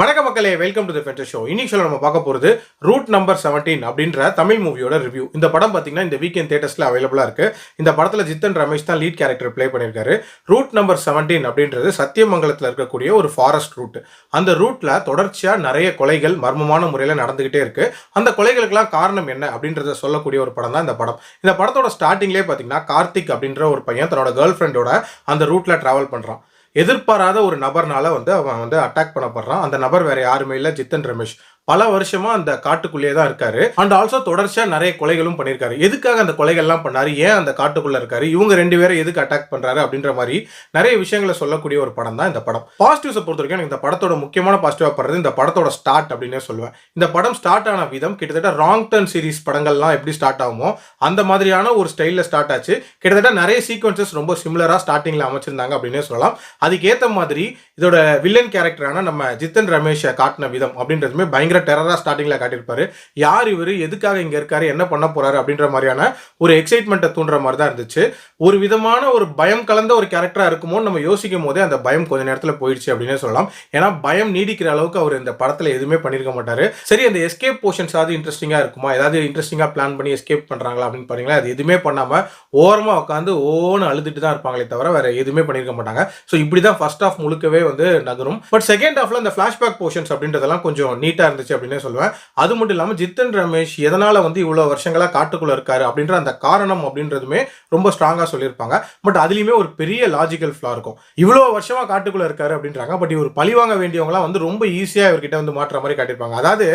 வணக்கம் மக்களே, welcome to the Fender show. இன்னைக்கு நம்ம பார்க்க போகிறது ரூட் நம்பர் 17 அப்படின்ற தமிழ் மூவியோட ரிவ்யூ. இந்த படம் பார்த்தீங்கன்னா இந்த வீக்கெண்ட் தியேட்டர்ஸில் அவைலபிளாக இருக்குது. இந்த படத்தில் ஜித்தன் ரமேஷ் தான் லீட் கேரக்டர் ப்ளே பண்ணியிருக்காரு. ரூட் நம்பர் 17 அப்படின்றது சத்தியமங்கலத்தில் இருக்கக்கூடிய ஒரு ஃபாரஸ்ட் ரூட். அந்த ரூட்டில் தொடர்ச்சியாக நிறைய கொலைகள் மர்மமான முறையில் நடந்துகிட்டே இருக்குது. அந்த கொலைகளுக்கெல்லாம் காரணம் என்ன அப்படின்றத சொல்லக்கூடிய ஒரு படம் தான் இந்த படம். இந்த படத்தோட ஸ்டார்டிங்லேயே பார்த்தீங்கன்னா கார்த்திக் அப்படின்ற ஒரு பையன் தன்னோட கேர்ள் ஃப்ரெண்டோட அந்த ரூட்டில் ட்ராவல் பண்ணுறான். எதிர்பாராத ஒரு நபர்னால அவன் அட்டாக் பண்ணப்படுறான். அந்த நபர் வேற யாருமே இல்லை, ஜித்தன் ரமேஷ். பல வருஷமா அந்த காட்டுக்குள்ளேயே தான் இருக்காரு. அண்ட் ஆல்சோ தொடர்ச்சியா நிறைய கொலைகளும் பண்ணியிருக்காரு. எதுக்காக அந்த கொலைகள்லாம் பண்ணாரு, ஏன் அந்த காட்டுக்குள்ள இருக்காரு, இவங்க ரெண்டு பேரும் எதுக்கு அட்டாக் பண்றாரு அப்படின்ற மாதிரி நிறைய விஷயங்களை சொல்லக்கூடிய ஒரு படம் தான் இந்த படம். பாசிட்டிவ்ஸை பொறுத்த வரைக்கும் எனக்கு இந்த படத்தோட முக்கியமான பாசிட்டிவா படுறது இந்த படத்தோட ஸ்டார்ட் அப்படின்னே சொல்லுவேன். இந்த படம் ஸ்டார்ட் ஆன விதம் கிட்டத்தட்ட ராங் டர்ன் சீரிஸ் படங்கள்லாம் எப்படி ஸ்டார்ட் ஆகுமோ அந்த மாதிரியான ஒரு ஸ்டைலில் ஸ்டார்ட் ஆச்சு. கிட்டத்தட்ட நிறைய சீக்வன்சஸ் ரொம்ப சிமிலரா ஸ்டார்டிங்ல அமைச்சிருந்தாங்க அப்படின்னே சொல்லலாம். அதுக்கேற்ற மாதிரி இதோட வில்லன் கேரக்டரான நம்ம ஜித்தன் ரமேஷை காட்டின விதம் அப்படின்றதுமே பயங்கர டெரரா ஸ்டார்டிங்ல காட்டியிருப்பாரு. யார் இவரு, எதுக்காக இங்க இருக்காரு, என்ன பண்ண போறாரு அப்படின்ற மாதிரியான ஒரு எக்ஸைட்மெண்ட்டை தூண்டுற மாதிரி தான் இருந்துச்சு. ஒரு விதமான ஒரு பயம் கலந்த ஒரு கேரக்டரா இருக்குமோ நம்ம யோசிக்கும் போதே அந்த பயம் கொஞ்ச நேரத்துல போயிடுச்சு அப்படின்னே சொல்லலாம். ஏன்னா பயம் நீடிக்கிற அளவுக்கு அவர் இந்த படத்துல எதுவுமே பண்ணிருக்க மாட்டாரு. சரி, அந்த எஸ்கேப் போர்ஷன்ஸ் ஆகுது இன்ட்ரெஸ்டிங்கா இருக்குமா, ஏதாவது இன்ட்ரெஸ்டிங்கா பிளான் பண்ணி எஸ்கேப் பண்றாங்களா அப்படின்னு பாத்தீங்களா, அது எதுவுமே பண்ணாம ஓரமா உட்காந்து ஓன்னு அழுதுட்டு தான் இருப்பாங்களே தவிர வேற எதுவுமே பண்ணிருக்க மாட்டாங்க. ஸோ இப்படிதான் ஃபர்ஸ்ட் ஆஃப் முழுக்கவே நகரும். பட் செகண்ட் ஹாஃப்ல இந்த ஃபிளாஷ்பேக் போர்ஷன்ஸ் அப்படின்றதெல்லாம் கொஞ்சம் நீட்டா இருந்துச்சு அப்படின்னே சொல்லுவேன். அது மட்டும் இல்லாம ஜித்தன் ரமேஷ் எதனால இவ்வளவு வருஷங்களா காட்டுக்குள்ள இருக்காரு அப்படின்ற அந்த காரணம் அப்படின்றதுமே ரொம்ப ஸ்ட்ராங்கா சொல்லியிருப்பாங்க. பட் அதுலயுமே ஒரு பெரிய லாஜிக்கல் ஃபிளா இருக்கும். இவ்வளவு வருஷமா காட்டுக்குள்ள இருக்காரு அப்படின்றாங்க. பட் இவர் பழிவாங்க வேண்டியவங்களாம் ரொம்ப ஈஸியா இவர்கிட்ட மாற்ற மாதிரி காட்டியிருப்பாங்க. அதாவது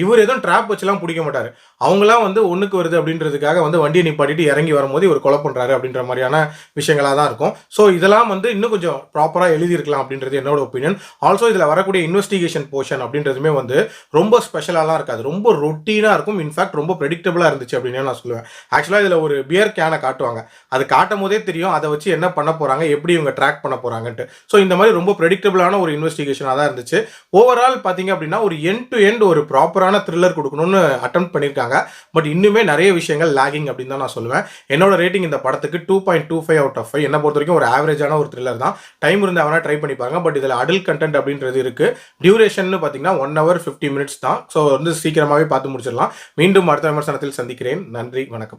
இவர் எதுவும் ட்ராப் வச்சுலாம் பிடிக்க மாட்டாரு. அவங்களாம் ஒண்ணுக்கு வருது அப்படின்றதுக்காக வண்டியை நிப்பாட்டிட்டு இறங்கி வரும்போது இவர் கொலை பண்றாரு அப்படின்ற மாதிரியான விஷயங்களா தான் இருக்கும். ஸோ இதெல்லாம் இன்னும் கொஞ்சம் ப்ராப்பரா எழுதியிருக்கலாம் அப்படின்றது என்னோட ஒப்பீனியன். ஆல்சோ இதுல வரக்கூடிய இன்வெஸ்டிகேஷன் போர்ஷன் அப்படின்றதுமே ரொம்ப ஸ்பெஷலாலாம் இருக்காது, ரொம்ப ரொட்டீனா இருக்கும். இன்ஃபேக்ட் ரொம்ப ப்ரெடிக்டபிளா இருந்துச்சு அப்படின்னு நான் சொல்லுவேன். ஆக்சுவலா இதுல ஒரு பியர் கேனை காட்டுவாங்க. அது காட்டும் போதே தெரியும் அதை வச்சு என்ன பண்ண போறாங்க, எப்படி இவங்க ட்ராக் பண்ண போறாங்கன்ட்டு. ஸோ இந்த மாதிரி ரொம்ப ப்ரெடிக்டபிளான ஒரு இன்வெஸ்டிகேஷனாக தான் இருந்துச்சு. ஓவரால் பார்த்தீங்க அப்படின்னா ஒரு எண்ட் டு எண்ட் ஒரு ப்ராப்பரான த்ரில்லர் கொடுக்கணும்னு அட்டெம்ப்ட் பண்ணியிருக்காங்க. பட் இன்னுமே நிறைய விஷயங்கள் லேகிங் அப்படின்னு தான் நான் சொல்லுவேன். என்னோட ரேட்டிங் இந்த படத்துக்கு 2.25 out of 5. என்ன பொறுத்த வரைக்கும் ஒரு ஆவரேஜான ஒரு த்ரில்லர் தான். டைம் இருந்தால் வேணா ட்ரை பண்ணி பாருங்க. பட் இதில் அடல்ட் கண்டென்ட் அப்படின்றது இருக்கு. டியூரேஷன் பார்த்தீங்கன்னா 1 hour 50 minutes தான். ஸோ சீக்கிரமாகவே பார்த்து முடிச்சிடலாம். மீண்டும் அடுத்த விமர்சனத்தில் சந்திக்கிறேன். நன்றி, வணக்கம்.